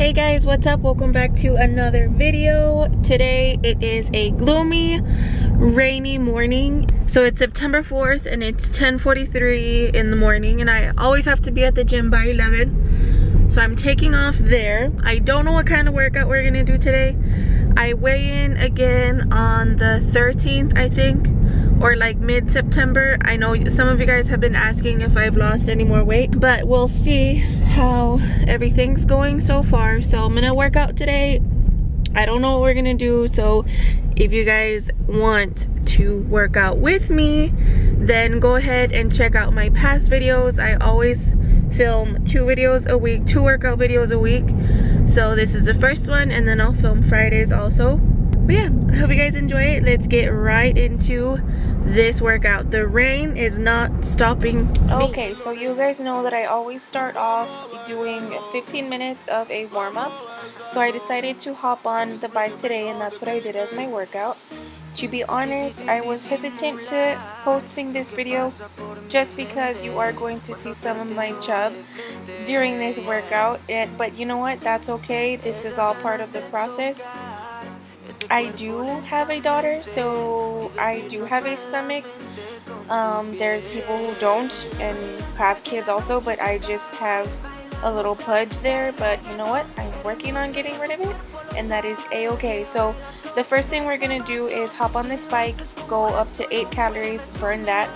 Hey guys, what's up? Welcome back to another video. Today it is a gloomy, rainy morning. So it's September 4th and it's 10:43 in the morning, and I always have to be at the gym by 11. So I'm taking off there. I don't know what kind of workout we're gonna do today. I weigh in again on the 13th, I think, or like mid-September. I know some of you guys have been asking if I've lost any more weight, but we'll see how everything's going so far. So I'm gonna work out today. I don't know what we're gonna do, so if you guys want to work out with me, then go ahead and check out my past videos. I always film 2 videos a week, 2 workout videos a week. So this is the first one, and then I'll film Fridays also. But yeah, I hope you guys enjoy it. Let's get right into this workout. The rain is not stopping me. Okay, so you guys know that I always start off doing 15 minutes of a warm-up. So I decided to hop on the bike today, and that's what I did as my workout. To be honest, I was hesitant to posting this video just because you are going to see some of my chub during this workout. But you know what? That's okay. This is all part of the process. I do have a daughter, so I do have a stomach. There's people who don't and have kids also, but I just have a little pudge there. But you know what? I'm working on getting rid of it, and that is a-okay. So the first thing we're gonna do is hop on this bike, go up to 8 calories, burn that,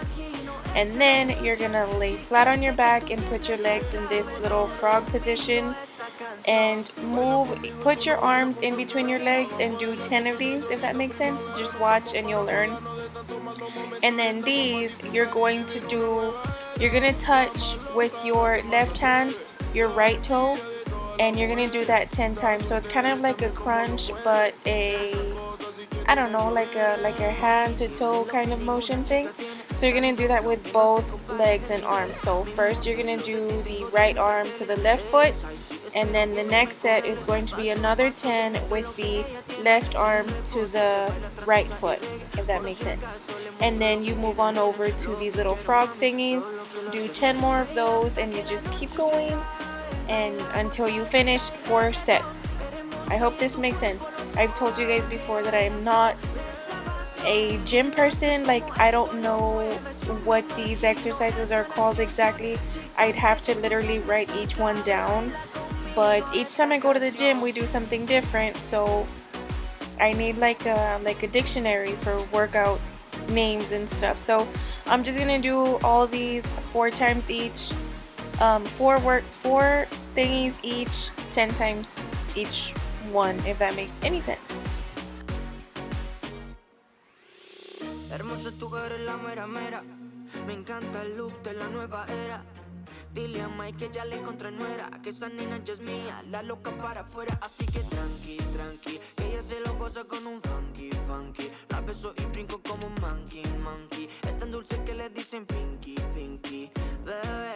and then you're gonna lay flat on your back and put your legs in this little frog position and put your arms in between your legs and do 10 of these, if that makes sense. Just watch and you'll learn. And then these you're gonna touch with your left hand your right toe, and you're gonna do that 10 times. So it's kind of like a crunch, but I don't know, like a hand to toe kind of motion thing. So you're gonna do that with both legs and arms. So first you're gonna do the right arm to the left foot, and then the next set is going to be another 10 with the left arm to the right foot, if that makes sense. And then you move on over to these little frog thingies, do 10 more of those, and you just keep going and until you finish 4 sets. I hope this makes sense. I've told you guys before that I am not a gym person. Like, I don't know what these exercises are called exactly. I'd have to literally write each one down, but each time I go to the gym we do something different, so I need like a dictionary for workout names and stuff. So I'm just gonna do all these 4 times each, 4 thingies each, 10 times each one, if that makes any sense. Hermoso tú eres la mera mera. Me encanta el look de la nueva era. Dile a Mike que ya le encontré nuera, que esa nena ya es mía, la loca para afuera. Así que tranqui, tranqui, que ella se lo goza con un funky, funky. La beso y brinco como un monkey, monkey. Es tan dulce que le dicen pinky, pinky. Bebé,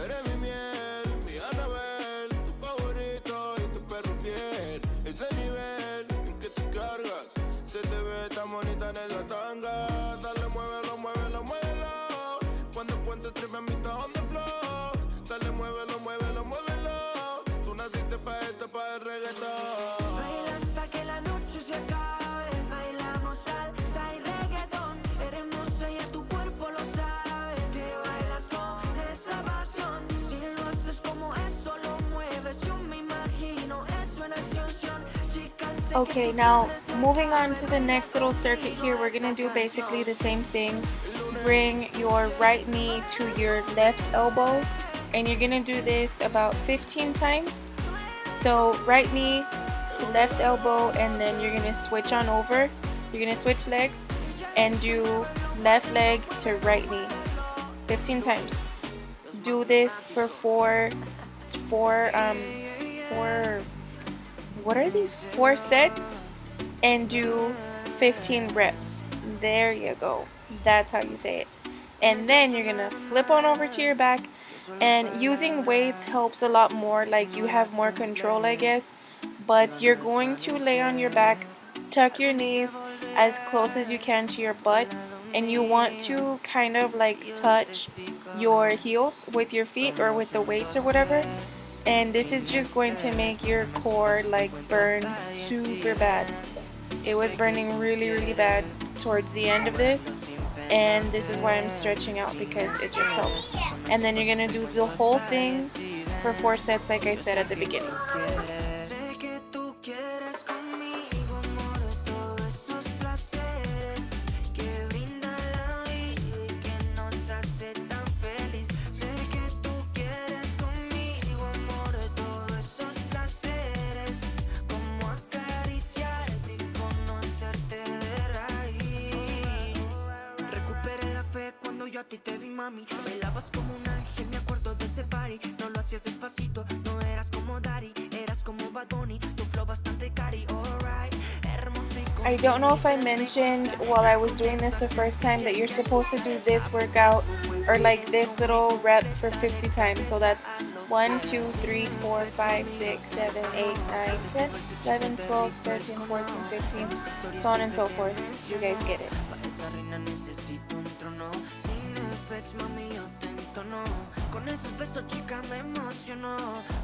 eres mi miel, mi Anabel, tu favorito y tu perro fiel. Ese nivel en que te cargas, se te ve tan bonita en esa tanga. Dale, muévelo, muévelo, muévelo. Cuando el puente trepe a mitad on the floor. Dale, muévelo, muévelo, muévelo. Tú naciste pa' esto, pa' el reggaetón. baila hasta que la noche se acabe. Bailamos salsa y reggaetón. Eres hermosa y a tu cuerpo lo sabe. Que bailas con esa pasión. Si lo haces como eso, lo mueves. Yo me imagino eso en acción. Chicas, Okay, now moving on to the next little circuit here, we're gonna do basically the same thing. Bring your right knee to your left elbow, and you're gonna do this about 15 times. So right knee to left elbow, and then you're gonna switch on over. You're gonna switch legs and do left leg to right knee 15 times. Do this for four what are these, 4 sets, and do 15 reps. There you go. That's how you say it. And then you're gonna flip on over to your back, and using weights helps a lot more, like you have more control, I guess. But you're going to lay on your back, tuck your knees as close as you can to your butt, and you want to kind of like touch your heels with your feet or with the weights or whatever. and this is just going to make your core like burn super bad. It was burning really bad towards the end of this, and this is why I'm stretching out, because it just helps. And then you're gonna do the whole thing for 4 sets like I said at the beginning. Yo a ti te vi, mami, bailabas como un ángel, me acuerdo de ese party. No lo hacías despacito, no eras como Daddy, eras como Bad Bunny, tu flow bastante cari, alright, hermosa y I don't know if I mentioned while I was doing this the first time that you're supposed to do this workout or like this little rep for 50 times. So that's 1, 2, 3, 4, 5, 6, 7, 8, 9, 10, 11, 12, 13, 14, 15, so on and so forth. You guys get it. Mami, yo te entono. Con esos besos, chica, me emocionó.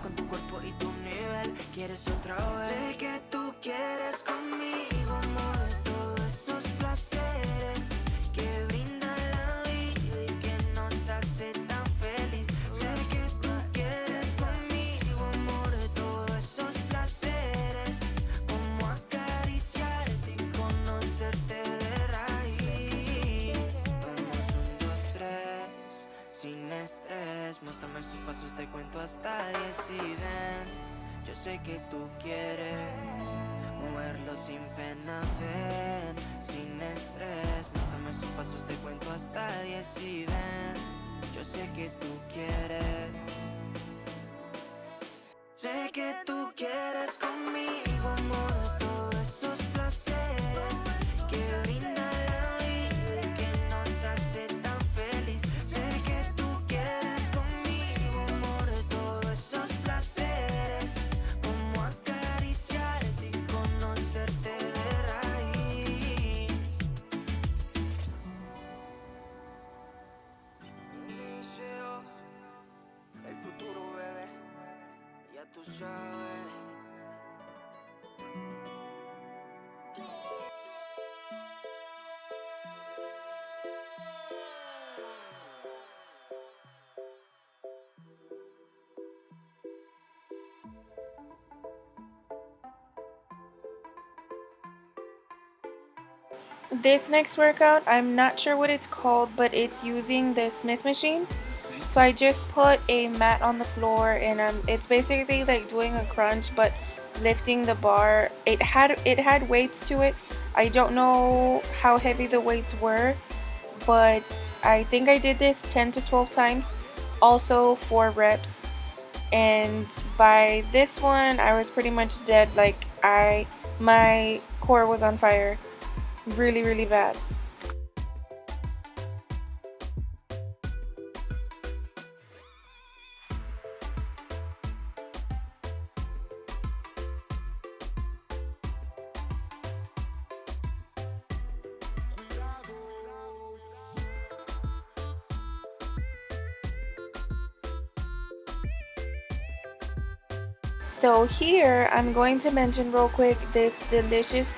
Con tu cuerpo y tu nivel, quieres otra vez. Sé que tú quieres conmigo, amor, todos esos placeres que brinda la vida y que nos hace tan feliz. Sé que tú quieres conmigo, amor, todos esos placeres, como acariciarte y conocerte de raíz. Vamos 1, 2, 3, sin estrés. Muéstrame sus pasos, te cuento hasta 10 y ven. Yo sé que tú quieres moverlo sin pena, ven, sin estrés. Muéstrame sus pasos, te cuento hasta 10 y ven. Yo sé que tú quieres. Sé que tú quieres conmigo, amor, todos esos placeres que brinda la vida y que nos hace tan feliz. Sé que tú quieres conmigo, amor, todos esos placeres, como acariciarte y conocerte de raíz. Inicio el futuro, bebé. Ya tú sabes. This next workout, I'm not sure what it's called, but it's using the Smith machine. So I just put a mat on the floor, and it's basically like doing a crunch but lifting the bar. It had weights to it. I don't know how heavy the weights were, but I think I did this 10 to 12 times, also 4 reps. And by this one I was pretty much dead. Like my core was on fire really bad. So here I'm going to mention real quick this delicious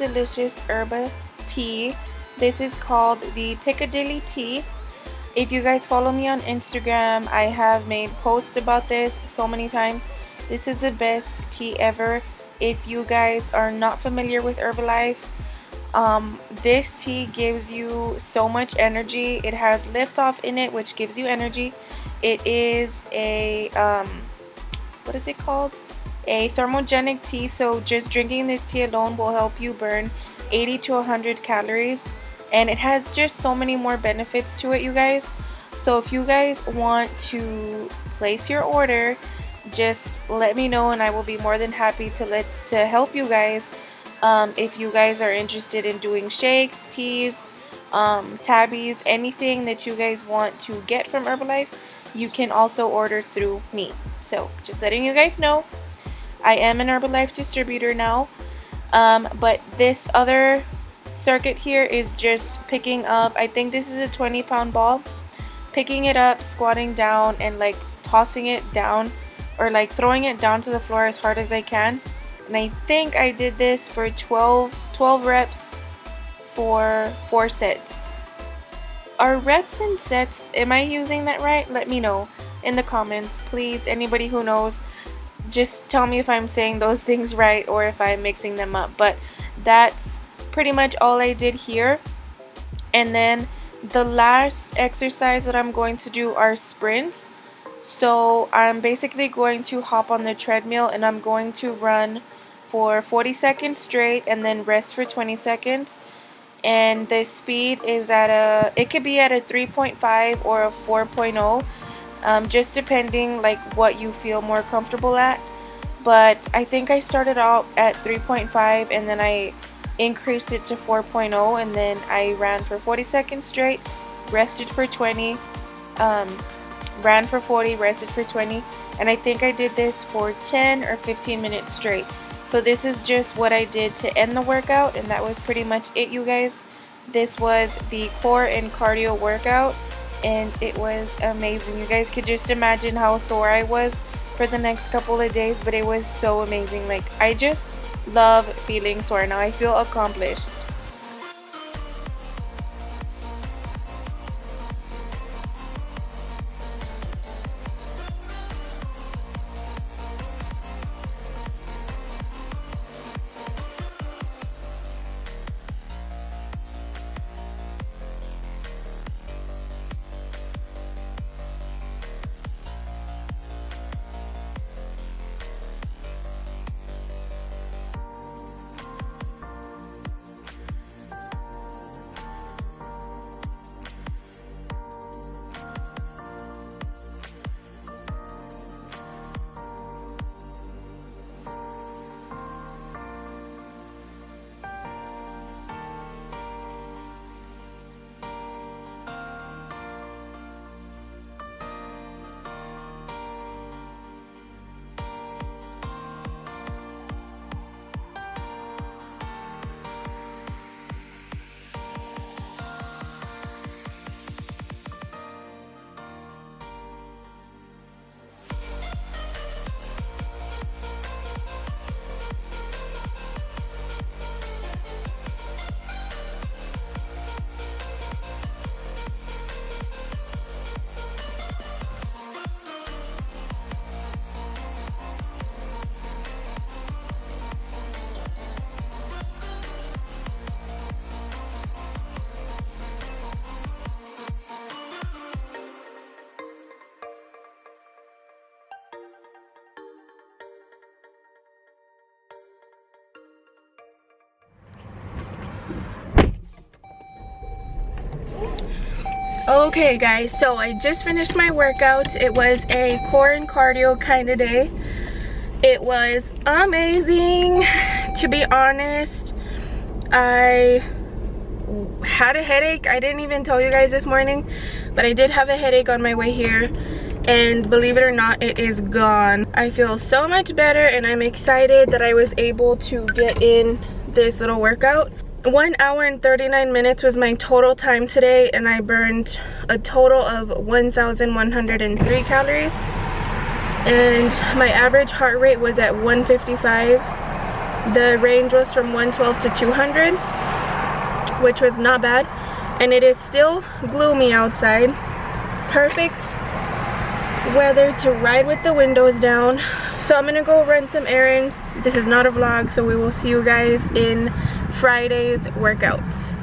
herba tea. This is called the Piccadilly tea. If you guys follow me on Instagram, I have made posts about this so many times. This is the best tea ever. If you guys are not familiar with Herbalife, this tea gives you so much energy. It has liftoff in it, which gives you energy. It is a what is it called? A thermogenic tea. So just drinking this tea alone will help you burn 80 to 100 calories, and it has just so many more benefits to it, you guys. So if you guys want to place your order, just let me know and I will be more than happy to help you guys. If you guys are interested in doing shakes, teas, tabbies, anything that you guys want to get from Herbalife, you can also order through me. So just letting you guys know, I am an Herbalife distributor now. But this other circuit here is just picking up, I think this is a 20-pound ball, picking it up, squatting down, and like tossing it down or like throwing it down to the floor as hard as I can. And I think I did this for 12 reps for 4 sets. Are reps and sets, am I using that right? Let me know in the comments, please. Anybody who knows, just tell me if I'm saying those things right or if I'm mixing them up. But that's pretty much all I did here. And then the last exercise that I'm going to do are sprints. So I'm basically going to hop on the treadmill and I'm going to run for 40 seconds straight and then rest for 20 seconds. And the speed is at it could be at a 3.5 or a 4.0, just depending like what you feel more comfortable at. But I think I started out at 3.5 and then I increased it to 4.0, and then I ran for 40 seconds straight, rested for 20, ran for 40, rested for 20, and I think I did this for 10 or 15 minutes straight. So this is just what I did to end the workout, and that was pretty much it, you guys. This was the core and cardio workout, and it was amazing. You guys could just imagine how sore I was for the next couple of days, but it was so amazing. Like, I just love feeling sore now. I feel accomplished. Okay guys, so I just finished my workout. It was a core and cardio kind of day. It was amazing. To be honest, I had a headache. I didn't even tell you guys this morning, but I did have a headache on my way here, and believe it or not, it is gone. I feel so much better, and I'm excited that I was able to get in this little workout. 1 hour and 39 minutes was my total time today, and I burned a total of 1,103 calories, and my average heart rate was at 155. The range was from 112 to 200, which was not bad, and it is still gloomy outside. It's perfect weather to ride with the windows down. So I'm gonna go run some errands. This is not a vlog, so we will see you guys in Friday's workouts.